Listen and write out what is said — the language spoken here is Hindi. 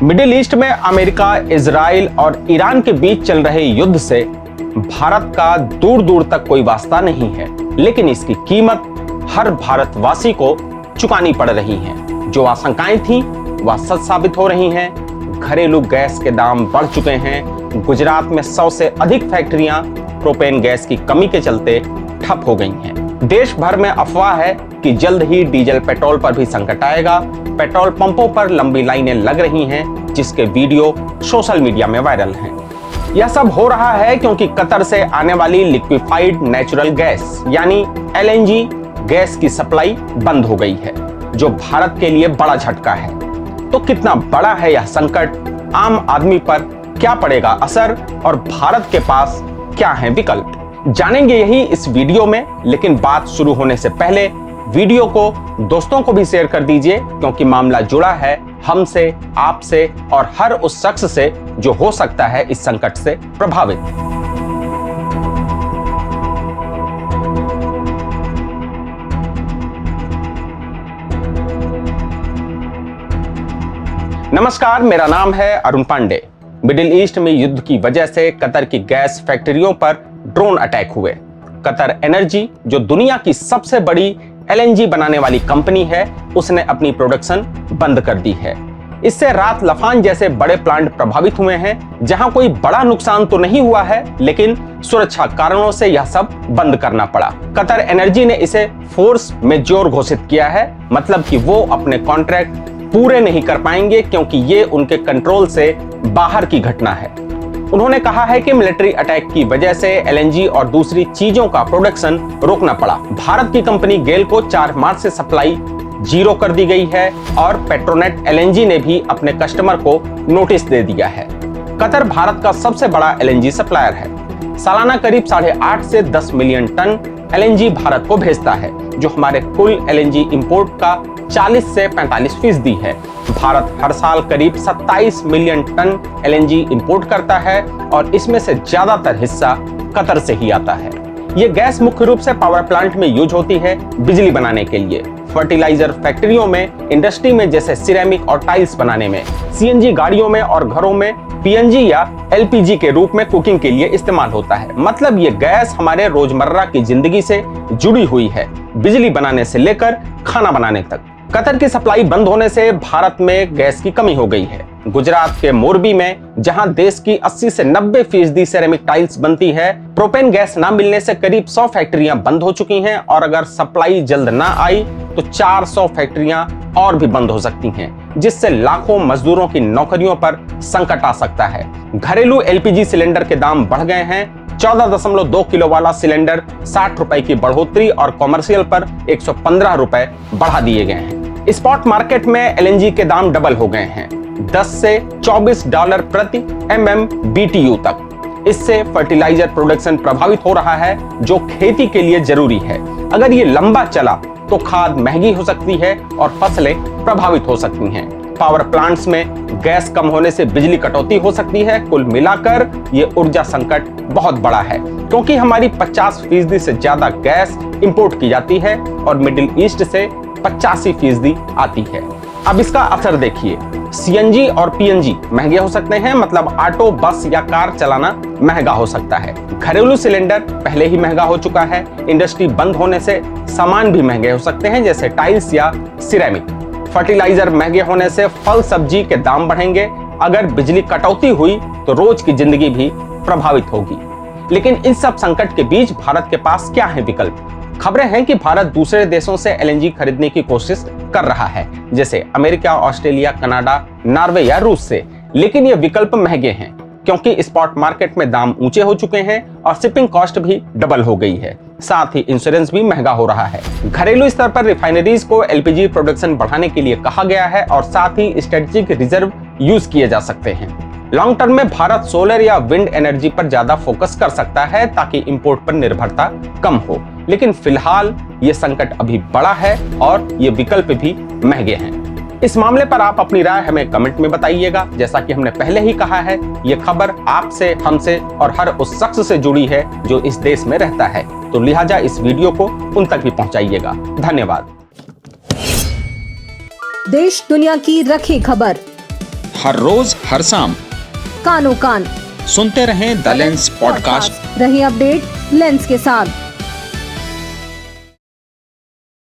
मिडिल ईस्ट में अमेरिका, इजराइल और ईरान के बीच चल रहे युद्ध से भारत का दूर दूर तक कोई वास्ता नहीं है, लेकिन इसकी कीमत हर भारतवासी को चुकानी पड़ रही है। जो आशंकाएं थीं वह सच साबित हो रही हैं। घरेलू गैस के दाम बढ़ चुके हैं। गुजरात में 100 से अधिक फैक्ट्रियां प्रोपेन गैस की कमी के चलते ठप हो गई हैं। देश भर में अफवाह है कि जल्द ही डीजल पेट्रोल पर भी संकट आएगा। पेट्रोल पंपों पर लंबी लाइनें लग रही हैं, जिसके वीडियो सोशल मीडिया में वायरल हैं। यह सब हो रहा है क्योंकि कतर से आने वाली लिक्विफाइड नेचुरल गैस यानी LNG गैस की सप्लाई बंद हो गई है, जो भारत के लिए बड़ा झटका है। तो कितना बड़ा है यह संकट, आम आदमी पर क्या पड़ेगा असर और भारत के पास क्या है विकल्प, जानेंगे यही इस वीडियो में। लेकिन बात शुरू होने से पहले वीडियो को दोस्तों को भी शेयर कर दीजिए, क्योंकि मामला जुड़ा है हमसे, आपसे और हर उस शख्स से जो हो सकता है इस संकट से प्रभावित। नमस्कार, मेरा नाम है अरुण पांडे। मिडिल ईस्ट में युद्ध की वजह से कतर की गैस फैक्ट्रियों पर ड्रोन अटैक हुए। कतर एनर्जी, जो दुनिया की सबसे बड़ी LNG बनाने वाली कंपनी है, उसने अपनी प्रोडक्शन बंद कर दी है। इससे रात लफान जैसे बड़े प्लांट प्रभावित हुए हैं, जहां कोई बड़ा नुकसान तो नहीं हुआ है, लेकिन सुरक्षा कारणों से यह सब बंद करना पड़ा। कतर एनर्जी ने इसे फोर्स मेजोर घोषित किया है, मतलब कि वो अपने कॉन्ट्रैक्ट पूरे नहीं कर पाएंगे, क्योंकि ये उनके कंट्रोल से बाहर की घटना है। उन्होंने कहा है कि मिलिट्री अटैक की वजह से LNG और दूसरी चीजों का प्रोडक्शन रोकना पड़ा। भारत की कंपनी गेल को 4 मार्च से सप्लाई 0 कर दी गई है और पेट्रोनेट LNG ने भी अपने कस्टमर को नोटिस दे दिया है। कतर भारत का सबसे बड़ा LNG सप्लायर है। सालाना करीब 8.5 से 10 मिलियन टन LNG भारत को भेजता है, जो हमारे कुल LNG इंपोर्ट का 40 से 45% है। भारत हर साल करीब 27 मिलियन टन LNG इंपोर्ट करता है और इसमें से ज्यादातर हिस्सा कतर से ही आता है। ये गैस मुख्य रूप से पावर प्लांट में यूज होती है, बिजली बनाने के लिए, फर्टिलाइजर फैक्ट्रियों में, इंडस्ट्री में जैसे सिरेमिक और टाइल्स बनाने में, CNG गाड़ियों में और घरों में PNG या LPG के रूप में कुकिंग के लिए इस्तेमाल होता है। मतलब ये गैस हमारे रोजमर्रा की जिंदगी से जुड़ी हुई है, बिजली बनाने से लेकर खाना बनाने तक। कतर की सप्लाई बंद होने से भारत में गैस की कमी हो गई है। गुजरात के मोरबी में, जहां देश की 80 से 90% सिरेमिक टाइल्स बनती है, प्रोपेन गैस ना मिलने से करीब 100 फैक्ट्रियां बंद हो चुकी हैं और अगर सप्लाई जल्द ना आई तो 400 फैक्ट्रियां और भी बंद हो सकती हैं, जिससे लाखों मजदूरों की नौकरियों पर संकट आ सकता है। घरेलू LPG सिलेंडर के दाम बढ़ गए हैं। 14.2 किलो वाला सिलेंडर 60 रुपए की बढ़ोतरी और कॉमर्शियल पर 115 रुपए बढ़ा दिए गए हैं। स्पॉट मार्केट में LNG के दाम डबल हो गए हैं, 10 से $24 प्रति MMBTU तक। इससे फर्टिलाइजर प्रोडक्शन प्रभावित हो रहा है, जो खेती के लिए जरूरी है। अगर ये लंबा चला तो खाद महंगी हो सकती है और फसलें प्रभावित हो सकती हैं। पावर प्लांट्स में गैस कम होने से बिजली कटौती हो सकती है। कुल मिलाकर ये ऊर्जा संकट बहुत बड़ा है, क्योंकि हमारी 50% से ज्यादा गैस इंपोर्ट की जाती है और मिडिल ईस्ट से 85% आती है। अब इसका असर देखिए। CNG और PNG महंगे हो सकते हैं, मतलब ऑटो, बस या कार चलाना महंगा हो सकता है। घरेलू सिलेंडर पहले ही महंगा हो चुका है। इंडस्ट्री बंद होने से सामान भी महंगे हो सकते हैं, जैसे टाइल्स या सिरेमिक। फर्टिलाइजर महंगे होने से फल सब्जी के दाम बढ़ेंगे। अगर बिजली कटौती हुई तो रोज की जिंदगी भी प्रभावित होगी। लेकिन इन सब संकट के बीच भारत के पास क्या है विकल्प? खबरें हैं कि भारत दूसरे देशों से LNG खरीदने की कोशिश कर रहा है, जैसे अमेरिका, ऑस्ट्रेलिया, कनाडा, नॉर्वे या रूस से। लेकिन ये विकल्प महंगे हैं, क्योंकि स्पॉट मार्केट में दाम ऊंचे हो चुके हैं और शिपिंग कॉस्ट भी डबल हो गई है। साथ ही इंश्योरेंस भी महंगा हो रहा है। घरेलू स्तर पर रिफाइनरीज को LPG प्रोडक्शन बढ़ाने के लिए कहा गया है और साथ ही स्ट्रेटेजिक रिजर्व यूज किए जा सकते हैं। लॉन्ग टर्म में भारत सोलर या विंड एनर्जी पर ज्यादा फोकस कर सकता है, ताकि इंपोर्ट पर निर्भरता कम हो। लेकिन फिलहाल ये संकट अभी बड़ा है और ये विकल्प भी महंगे हैं। इस मामले पर आप अपनी राय हमें कमेंट में बताइएगा। जैसा कि हमने पहले ही कहा है, ये खबर आपसे, हमसे और हर उस शख्स से जुड़ी है जो इस देश में रहता है, तो लिहाजा इस वीडियो को उन तक भी पहुंचाइएगा। धन्यवाद। देश दुनिया की रखी खबर हर रोज हर शाम कानो कान सुनते रहें द लेंस पॉडकास्ट। रहिए अपडेट लेंस के साथ।